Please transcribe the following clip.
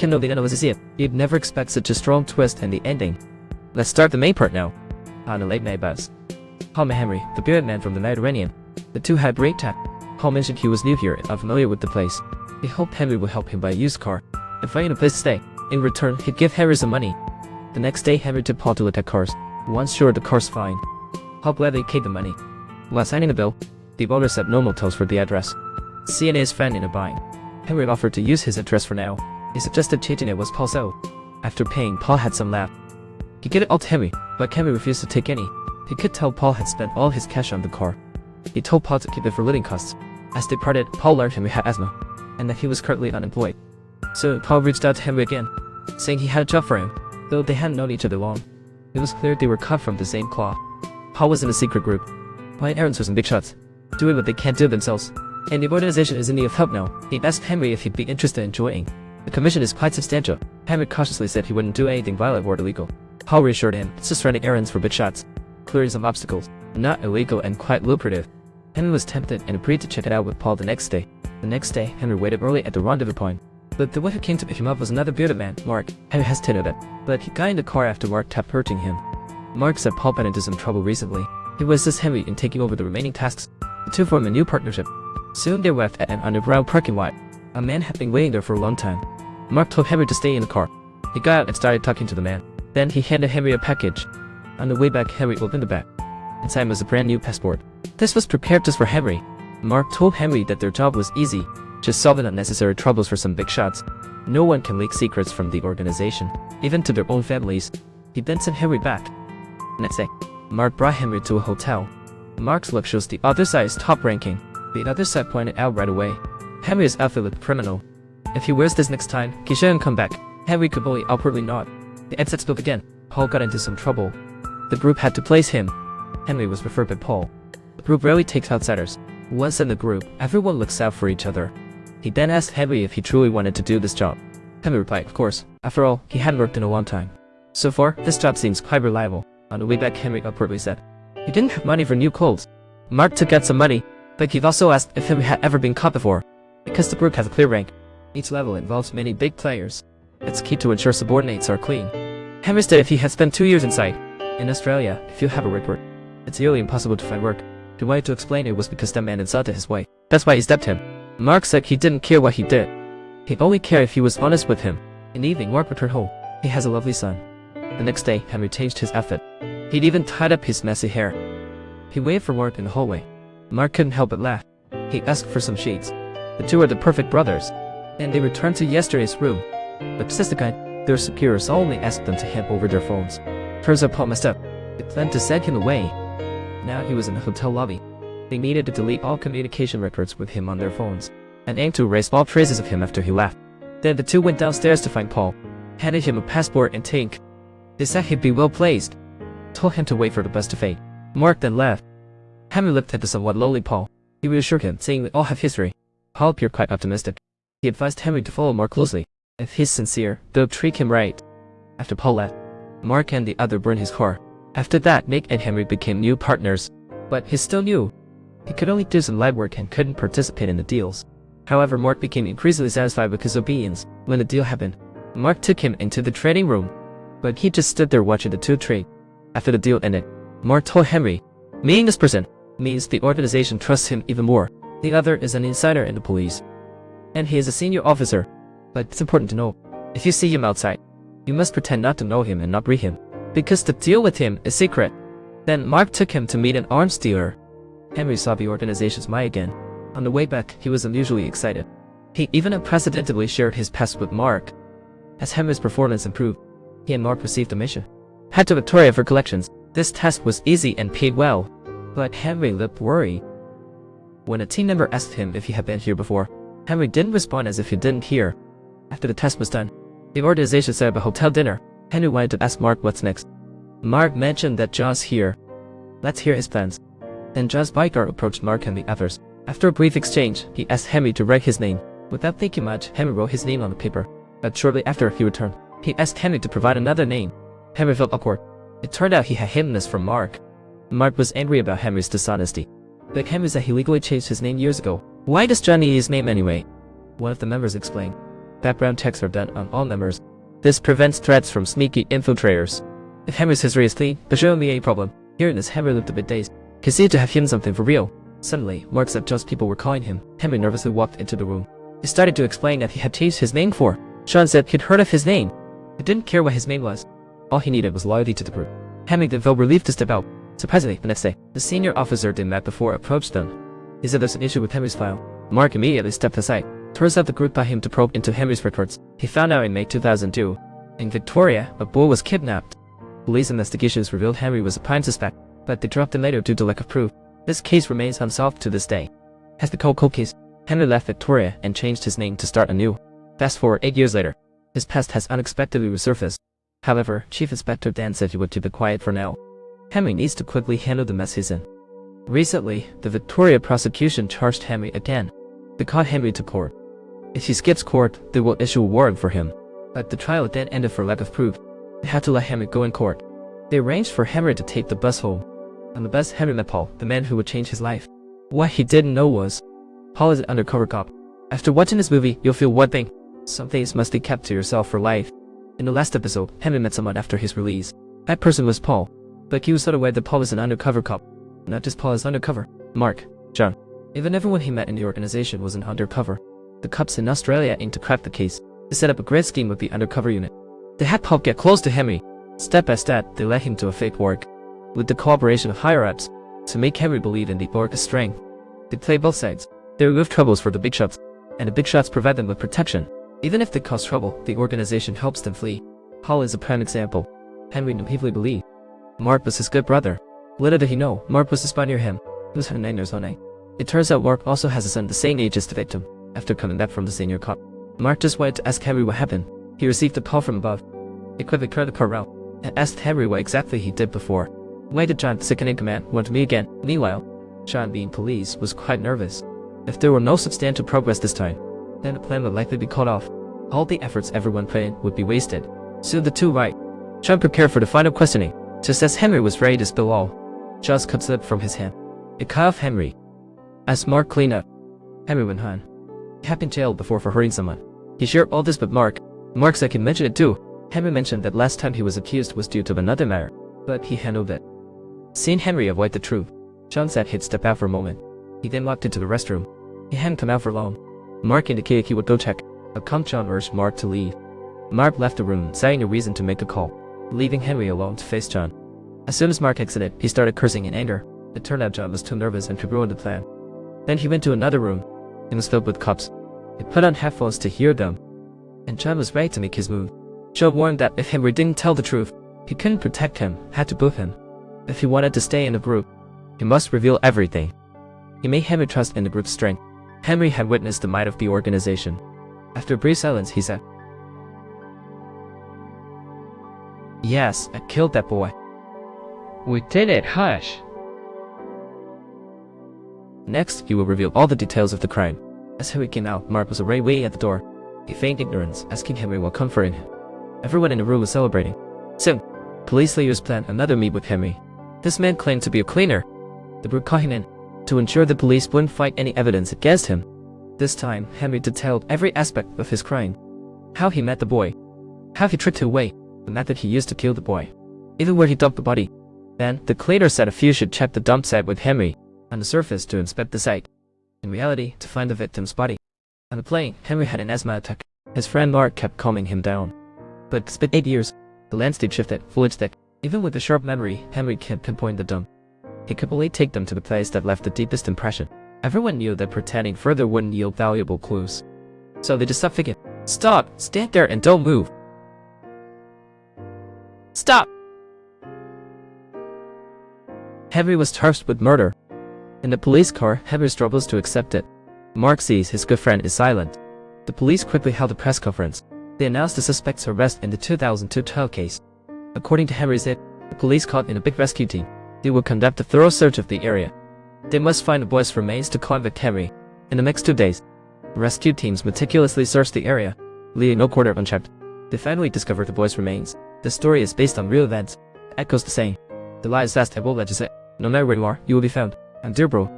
can know the end was it. You'd never expect such a strong twist in the ending. Let's start the main part now. On a late night bus, Paul met Henry, the bearded man from the Mediterranean. The two had great chat. Paul mentioned he was new here and unfamiliar with the place. He hoped Henry would help him buy a used car and find a place to stay. In return, he'd give Henry some money. The next day, Henry took Paul to look at cars. Once sure the car's fine, Paul gladly paid the money. While signing the bill, the owner said no motels for the address. Seeing his friend in a bind, Henry offered to use his address for now. He suggested changing it was Paul's own. After paying, Paul had some laugh. He gave it all to Henry, but Henry refused to take any. He could tell Paul had spent all his cash on the car. He told Paul to keep it for living costs. As they parted, Paul learned Henry had asthma, and that he was currently unemployed. So Paul reached out to Henry again, saying he had a job for him, though they hadn't known each other long. It was clear they were cut from the same cloth. Paul was in a secret group, buying errands for some big shots, doing what they can't do themselves. And the organization is in need of help now. He asked Henry if he'd be interested in joining. The commission is quite substantial. Henry cautiously said he wouldn't do anything violent or illegal. Paul reassured him it's just running errands for big shots, clearing some obstacles, not illegal and quite lucrative. Henry was tempted and agreed to check it out with Paul the next day. The next day, Henry waited early at the rendezvous point. But the one who came to pick him up was another bearded man, Mark. Henry hesitated a bit, but he got in the car after Mark kept hurting him. Mark said Paul got into some trouble recently. He was assist Henry in taking over the remaining tasks. The two formed a new partnership. Soon they arrived at an underground parking lot. A man had been waiting there for a long time. Mark told Henry to stay in the car. He got out and started talking to the man. Then he handed Henry a package. On the way back, Henry opened the bag. Inside was a brand new passport. This was prepared just for Henry. Mark told Henry that their job was easy, just solving unnecessary troubles for some big shots. No one can leak secrets from the organization, even to their own families. He then sent Henry back. Next day, Mark brought Henry to a hotel. Mark's look shows the other side is top ranking. The other side pointed out right away. Henry's outfit looked criminal. If he wears this next time, he shouldn't come back. Henry could only awkwardly nod. The exit spoke again. Paul got into some trouble. The group had to place him. Henry was preferred by Paul. The group rarely takes outsiders. Once in the group, everyone looks out for each other. He then asked Henry if he truly wanted to do this job. Henry replied, of course. After all, he hadn't worked in a long time. So far, this job seems quite reliable. On the way back, Henry awkwardly said he didn't have money for new clothes. Mark took out some money, but he also asked if Henry had ever been caught before. Because the group has a clear rank, each level involves many big players. It's key to ensure subordinates are clean. Henry said if he had spent 2 years inside. In Australia, if you have a report, it's nearly impossible to find work. He wanted to explain it was because that man insulted his wife. That's why he stabbed him. Mark said he didn't care what he did. He only cared if he was honest with him. In the evening, Mark returned home. He has a lovely son. The next day, Henry changed his outfit. He'd even tied up his messy hair. He waited for Mark in the hallway. Mark couldn't help but laugh. He asked for some sheets. The two are the perfect brothers, and they returned to yesterday's room. But just the guy, their superiors only asked them to hand over their phones. Turns out Paul messed up. They planned to send him away. Now he was in the hotel lobby. They needed to delete all communication records with him on their phones, and aimed to erase all traces of him after he left. Then the two went downstairs to find Paul, handed him a passport and ink. They said he'd be well placed, told him to wait for the bus to fade. Mark then left. Henry looked at the somewhat lonely Paul. He reassured him, saying they all have history. Paul appeared quite optimistic. He advised Henry to follow Mark closely. If he's sincere, they'll treat him right. After Paul left, Mark and the other burned his car. After that, Nick and Henry became new partners. But he's still new. He could only do some light work and couldn't participate in the deals. However, Mark became increasingly satisfied with his obedience. When the deal happened, Mark took him into the trading room, but he just stood there watching the two trade. After the deal ended, Mark told Henry, meeting this person means the organization trusts him even more. The other is an insider in the police, and he is a senior officer. But it's important to know, if you see him outside, you must pretend not to know him and not greet him, because the deal with him is secret. Then Mark took him to meet an arms dealer. Henry saw the organization's mind again. On the way back, he was unusually excited. He even unprecedentedly shared his past with Mark. As Henry's performance improved, he and Mark received a mission. Head to Victoria for collections. This task was easy and paid well, but Henry looked worried. When a team member asked him if he had been here before, Henry didn't respond as if he didn't hear. After the test was done, the organization set up a hotel dinner. Henry wanted to ask Mark what's next. Mark mentioned that John's here. Let's hear his plans. Then John's bodyguard approached Mark and the others. After a brief exchange, he asked Henry to write his name. Without thinking much, Henry wrote his name on the paper. But shortly after he returned, he asked Henry to provide another name. Henry felt awkward. It turned out he had hidden this from Mark. Mark was angry about Henry's dishonesty. But Henry said he legally changed his name years ago. Why does John need his name anyway? One of the members explained. Background checks are done on all members. This prevents threats from sneaky infiltrators. If Henry's history is clean, there shouldn't be any problem. Hearing this, Henry looked a bit dazed. Conceived to have him something for real. Suddenly, Mark said just people were calling him. Henry nervously walked into the room. He started to explain that he had changed his name for. Sean said he'd heard of his name. He didn't care what his name was. All he needed was loyalty to the group. Henry then felt relieved to step out. Surprisingly, the next day, the senior officer they met before approached them. He said there's an issue with Henry's file. Mark immediately stepped aside. Turns out the group brought him to probe into Henry's records. He found out in May 2002. In Victoria, a boy was kidnapped. Police investigations revealed Henry was a prime suspect, but they dropped him later due to lack of proof. This case remains unsolved to this day. As the cold case, Henry left Victoria and changed his name to start anew. Fast forward 8 years later, his past has unexpectedly resurfaced. However, Chief Inspector Dan said he would keep it quiet for now. Henry needs to quickly handle the mess he's in. Recently, the Victoria prosecution charged Henry again. They caught Henry to court. If he skips court, they will issue a warrant for him. But the trial then ended for lack of proof. They had to let Henry go in court. They arranged for Henry to take the bus home. On the bus, Henry met Paul, the man who would change his life. What he didn't know was, Paul is an undercover cop. After watching this movie, you'll feel one thing. Some things must be kept to yourself for life. In the last episode, Henry met someone after his release. That person was Paul. But he was not aware that Paul is an undercover cop. Not just Paul is undercover. Mark, John, even everyone he met in the organization was an undercover. The cops in Australia aimed to crack the case. They set up a great scheme with the undercover unit. They had Paul get close to Henry. Step by step, they led him to a fake org. With the cooperation of higher-ups, to make Henry believe in the org's strength. They play both sides. They remove troubles for the big shots, and the big shots provide them with protection. Even if they cause trouble, the organization helps them flee. Paul is a prime example. Henry naively believed Mark was his good brother. Little did he know, Mark was a spy near him. He was 9 years old. It turns out Mark also has a son the same age as the victim. After coming back from the senior cop, Mark just wanted to ask Henry what happened. He received a call from above. He quickly cleared the car route and asked Henry what exactly he did before. Why did John, the second-in-command, want to meet again? Meanwhile, John, being police, was quite nervous. If there were no substantial progress this time, then the plan would likely be cut off. All the efforts everyone put in would be wasted. Soon the two right. John prepared for the final questioning. Just as Henry was ready to spill all, John's cup slipped from his hand. It cut off Henry. As Mark cleaned up, Henry went home. He had been jailed before for hurting someone. He shared all this with Mark. Mark said he mentioned it too. Henry mentioned that last time he was accused was due to another matter, but he handled it. Seeing Henry avoid the truth, John said he'd step out for a moment. He then walked into the restroom. He hadn't come out for long. Mark indicated he would go check, but John urged Mark to leave. Mark left the room, citing a reason to make a call, leaving Henry alone to face John. As soon as Mark exited, he started cursing in anger. It turned out John was too nervous and to ruin the plan. Then he went to another room. It was filled with cops. He put on headphones to hear them, and John was ready to make his move. John warned that if Henry didn't tell the truth, he couldn't protect him, had to boot him. If he wanted to stay in the group, he must reveal everything. He made Henry trust in the group's strength. Henry had witnessed the might of the organization. After a brief silence, he said, "Yes, I killed that boy." We did it, hush. Next, he will reveal all the details of the crime. As Henry came out, Mark was already waiting at the door. He feigned ignorance, asking Henry while comforting him. Everyone in the room was celebrating. Soon, police leaders planned another meet with Henry. This man claimed to be a cleaner. The group called him in to ensure the police wouldn't find any evidence against him. This time, Henry detailed every aspect of his crime. How he met the boy, how he tricked him away, the method he used to kill the boy, even where he dumped the body. Then, the cleaner said a few should check the dump site with Henry on the surface to inspect the site. In reality, to find the victim's body. On the plane, Henry had an asthma attack. His friend Mark kept calming him down. But it's been 8 years. The landscape shifted, foliage thick. Even with a sharp memory, Henry can't pinpoint the dump. He could only take them to the place that left the deepest impression. Everyone knew that pretending further wouldn't yield valuable clues. So they just stopped thinking. "Stop! Stand there and don't move! Stop!" Henry was charged with murder. In the police car, Henry struggles to accept it. Mark sees his good friend is silent. The police quickly held a press conference. They announced the suspect's arrest in the 2002 trial case. According to Henry's the police called in a big rescue team. They will conduct a thorough search of the area. They must find the boy's remains to convict Henry. In the next 2 days, rescue teams meticulously searched the area, leaving no corner unchecked. They finally discovered the boy's remains. The story is based on real events. It echoes the saying, "The lie is fast, I won't let you sit. No matter where you are, you will be found." And dear bro,